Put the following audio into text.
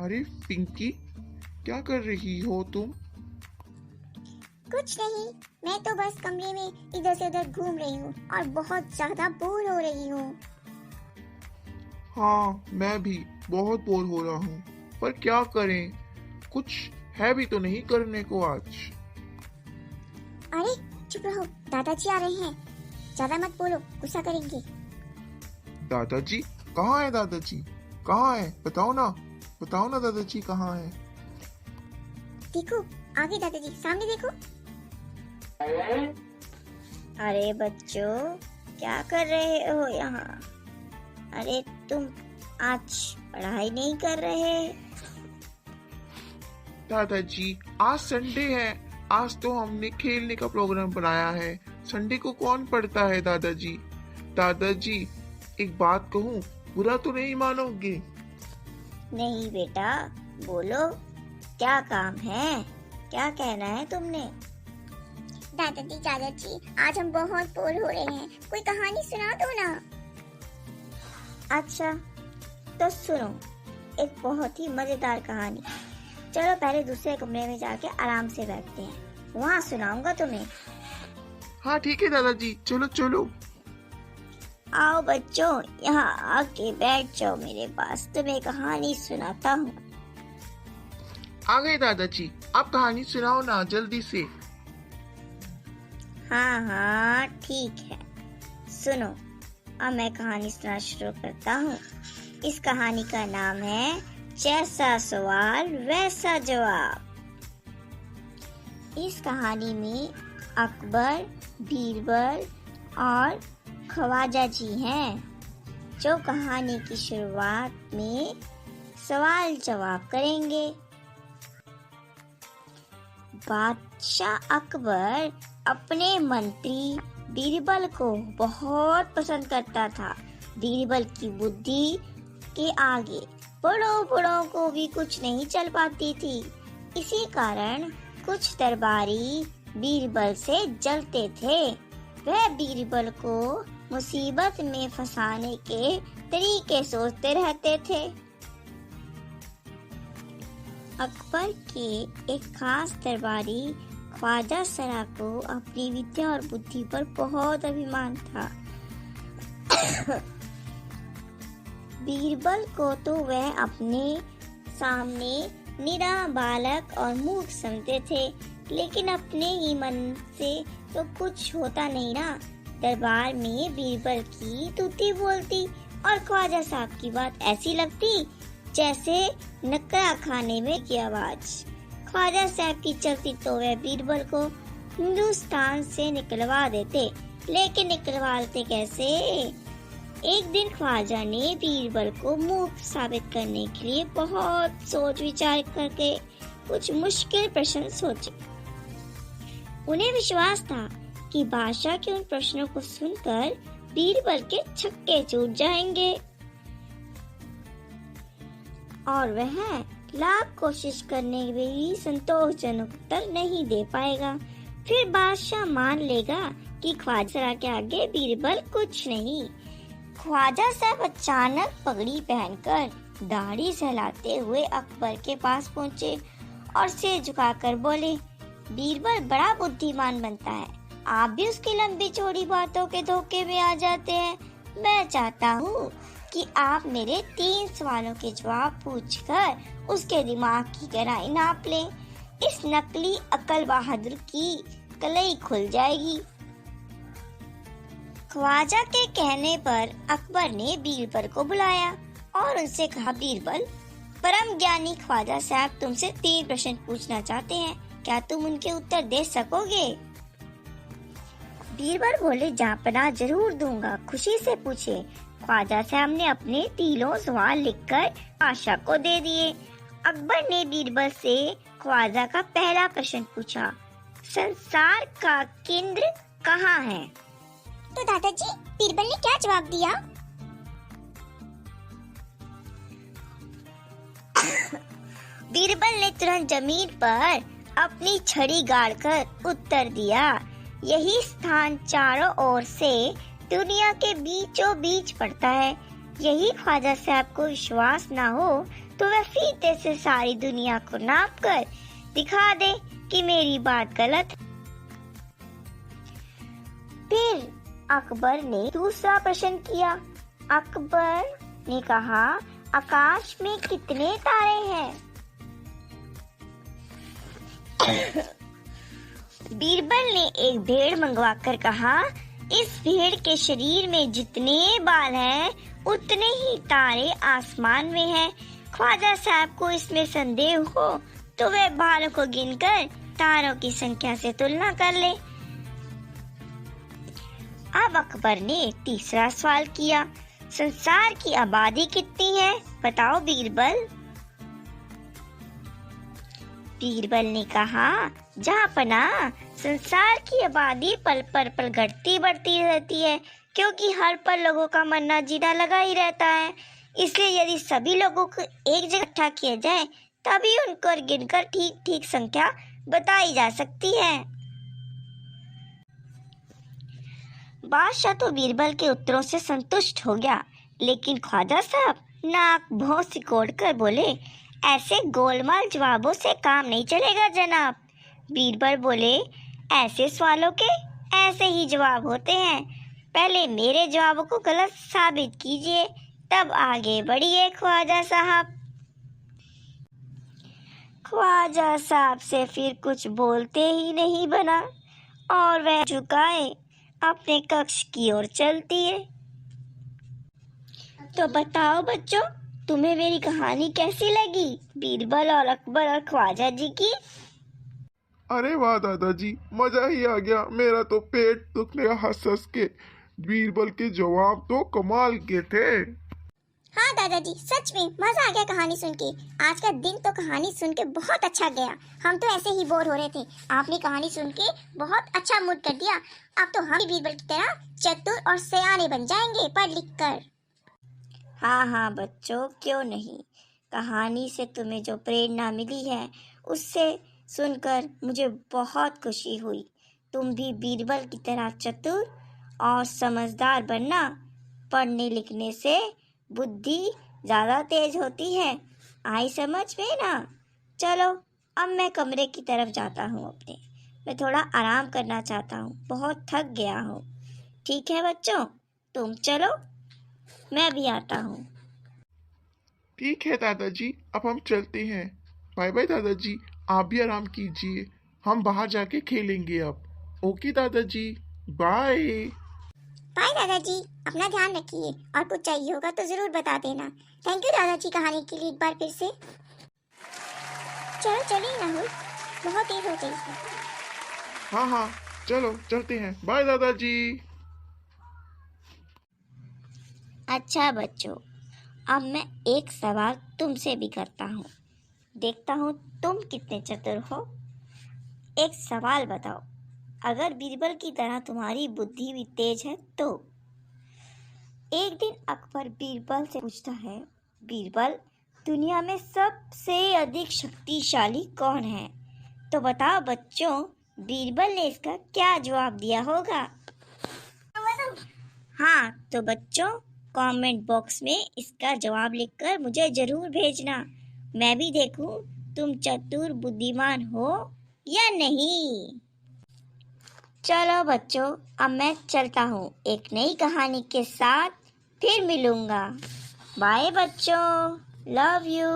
अरे पिंकी, क्या कर रही हो तुम? कुछ नहीं, मैं तो बस कमरे में इधर से उधर घूम रही हूँ और बहुत ज्यादा बोर हो रही हूँ। हाँ, मैं भी बहुत बोर हो रहा हूँ, पर क्या करें? कुछ है भी तो नहीं करने को आज। अरे चुप रहो, दादाजी आ रहे हैं। ज्यादा मत बोलो, गुस्सा करेंगे। दादाजी? कहाँ है दादाजी? कहाँ है? बताओ ना दादाजी कहाँ है? देखो, आगे दादाजी, सामने देखो। अरे बच्चों, क्या कर रहे हो यहाँ? अरे तुम आज पढ़ाई नहीं कर रहे? दादाजी, आज संडे है। आज तो हमने खेलने का प्रोग्राम बनाया है। संडे को कौन पढ़ता है दादाजी? दादाजी, एक बात कहूँ, बुरा तो नहीं मानोगे? नहीं बेटा, बोलो, क्या काम है? क्या कहना है तुमने? दादाजी, आज हम बहुत बोर हो रहे हैं, कोई कहानी सुना दो ना। अच्छा, तो सुनो एक बहुत ही मजेदार कहानी। चलो पहले दूसरे कमरे में जाके आराम से बैठते हैं, वहाँ सुनाऊंगा तुम्हें। हाँ ठीक है दादाजी, चलो चलो। आओ बच्चों, यहाँ आके बैठ जाओ मेरे पास, तुम्हें कहानी सुनाता हूँ। आ गए दादाजी, आप कहानी सुनाओ ना जल्दी से। हाँ ठीक है, सुनो, अब मैं कहानी सुनाना शुरू करता हूँ। इस कहानी का नाम है जैसा सवाल वैसा जवाब। इस कहानी में अकबर, बीरबल और ख्वाजा जी हैं, जो कहानी की शुरुआत में सवाल जवाब करेंगे। बादशाह अकबर अपने मंत्री बीरबल को बहुत पसंद करता था। बीरबल की बुद्धि के आगे बड़ों को भी कुछ नहीं चल पाती थी। इसी कारण कुछ दरबारी बीरबल से जलते थे। वह बीरबल को मुसीबत में फंसाने के तरीके सोचते रहते थे। अकबर के एक खास दरबारी ख्वाजा सरा को अपनी विद्या और बुद्धि पर बहुत अभिमान था। बीरबल को तो वह अपने सामने निरा बालक और मूर्ख समझते थे, लेकिन अपने ही मन से तो कुछ होता नहीं ना। दरबार में बीरबल की तूती बोलती और ख्वाजा साहब की बात ऐसी लगती जैसे नकरा खाने में की आवाज। ख्वाजा साहब की चलती तो वह बीरबल को हिंदुस्तान से निकलवा देते, लेकिन निकलवाते कैसे? एक दिन ख्वाजा ने बीरबल को मूर्ख साबित करने के लिए बहुत सोच विचार करके कुछ मुश्किल प्रश्न सोचे। उन्हें विश्वास था कि बादशाह के उन प्रश्नों को सुनकर बीरबल के छक्के छूट जाएंगे और वह लाख कोशिश करने में भी संतोषजनक उत्तर नहीं दे पाएगा। फिर बादशाह मान लेगा कि ख्वाजा के आगे बीरबल कुछ नहीं। ख्वाजा साहब अचानक पगड़ी पहनकर दाढ़ी सहलाते हुए अकबर के पास पहुँचे और सिर झुकाकर बोले, बीरबल बड़ा बुद्धिमान बनता है, आप भी उसकी लंबी चौड़ी बातों के धोखे में आ जाते हैं। मैं चाहता हूँ कि आप मेरे 3 सवालों के जवाब पूछकर उसके दिमाग की गहराई नाप लें। इस नकली अकल बहादुर की कलई खुल जाएगी। ख्वाजा के कहने पर अकबर ने बीरबल को बुलाया और उनसे कहा, बीरबल, परम ज्ञानी ख्वाजा साहब तुमसे 3 प्रश्न पूछना चाहते हैं, क्या तुम उनके उत्तर दे सकोगे? बीरबल बोले, जापना जरूर दूंगा, खुशी से पूछे। ख्वाजा साहब ने अपने 3 सवाल लिखकर बादशाह को दे दिए। अकबर ने बीरबल से ख्वाजा का पहला प्रश्न पूछा, संसार का केंद्र कहाँ है? तो दादाजी, बीरबल ने क्या जवाब दिया? बीरबल ने तुरंत जमीन पर अपनी छड़ी गाड़कर उत्तर दिया, यही स्थान चारों ओर से दुनिया के बीचों बीच पड़ता है। यही ख्वाजा साहब को विश्वास ना हो तो वह फीते से सारी दुनिया को नाप कर दिखा दे कि मेरी बात गलत है। फिर अकबर ने दूसरा प्रश्न किया। अकबर ने कहा, आकाश में कितने तारे हैं? बीरबल ने एक भेड़ मंगवा कर कहा, इस भेड़ के शरीर में जितने बाल हैं उतने ही तारे आसमान में हैं। ख्वाजा साहब को इसमें संदेह हो तो वह बालों को गिनकर तारों की संख्या से तुलना कर ले। अब अकबर ने तीसरा सवाल किया, संसार की आबादी कितनी है बताओ बीरबल। बीरबल ने कहा, जहाँपना संसार की आबादी पल पर घटती बढ़ती रहती है, क्योंकि हर पल लोगों का मरना जीना लगा ही रहता है। इसलिए यदि सभी लोगों को एक जगह इकट्ठा किया जाए तभी उनको गिनकर ठीक संख्या बताई जा सकती है। बादशाह तो बीरबल के उत्तरों से संतुष्ट हो गया, लेकिन ख्वाजा साहब नाक भौं सिकोड़ कर बोले, ऐसे गोलमाल जवाबों से काम नहीं चलेगा जनाब। बीरबल बोले, ऐसे सवालों के ऐसे ही जवाब होते हैं, पहले मेरे जवाबों को गलत साबित कीजिए तब आगे बढ़िए ख्वाजा साहब। ख्वाजा साहब से फिर कुछ बोलते ही नहीं बना और वह झुकाए अपने कक्ष की ओर चलती है। तो बताओ बच्चों, तुम्हें मेरी कहानी कैसी लगी? बीरबल और अकबर और ख्वाजा जी की। अरे वाह दादाजी, मजा ही आ गया। मेरा तो पेट दुखने का हंस के। बीरबल के जवाब तो कमाल के थे। हाँ दादाजी, सच में मजा आ गया कहानी सुन के। आज का दिन तो कहानी सुन के बहुत अच्छा गया। हम तो ऐसे ही बोर हो रहे थे, आपने कहानी सुन के बहुत अच्छा मूड कर दिया। अब तो हम भी बीरबल की तरह चतुर और सयाने बन जाएंगे पढ़ लिख कर। हाँ बच्चों, क्यों नहीं। कहानी से तुम्हें जो प्रेरणा मिली है उससे सुनकर मुझे बहुत खुशी हुई। तुम भी बीरबल की तरह चतुर और समझदार बनना। पढ़ने लिखने से बुद्धि ज़्यादा तेज होती है। आई समझ में ना? चलो अब मैं कमरे की तरफ जाता हूँ अपने। मैं थोड़ा आराम करना चाहता हूँ, बहुत थक गया हूँ। ठीक है बच्चों, तुम चलो, मैं भी आता हूँ। ठीक है दादाजी, अब हम चलते हैं। बाय बाय दादाजी, आप भी आराम कीजिए। हम बाहर जाके खेलेंगे अब। ओके दादाजी, बाय। बाय दादाजी, अपना ध्यान रखिए और कुछ चाहिए होगा तो जरूर बता देना। थैंक यू दादाजी कहानी के लिए एक बार फिर से। चलो चलिए राहुल, बहुत देर हो गई है। हाँ, चलो चलते हैं। बाय दादाजी। अच्छा बच्चों, अब मैं एक सवाल तुमसे भी करता हूँ, देखता हूँ तुम कितने चतुर हो। एक सवाल बताओ, अगर बीरबल की तरह तुम्हारी बुद्धि भी तेज है तो। एक दिन अकबर बीरबल से पूछता है, बीरबल, दुनिया में सबसे अधिक शक्तिशाली कौन है? तो बताओ बच्चों, बीरबल ने इसका क्या जवाब दिया होगा? हाँ तो बच्चों, कमेंट बॉक्स में इसका जवाब लिखकर मुझे जरूर भेजना। मैं भी देखूं तुम चतुर बुद्धिमान हो या नहीं। चलो बच्चों, अब मैं चलता हूँ। एक नई कहानी के साथ फिर मिलूंगा। बाय बच्चों, लव यू।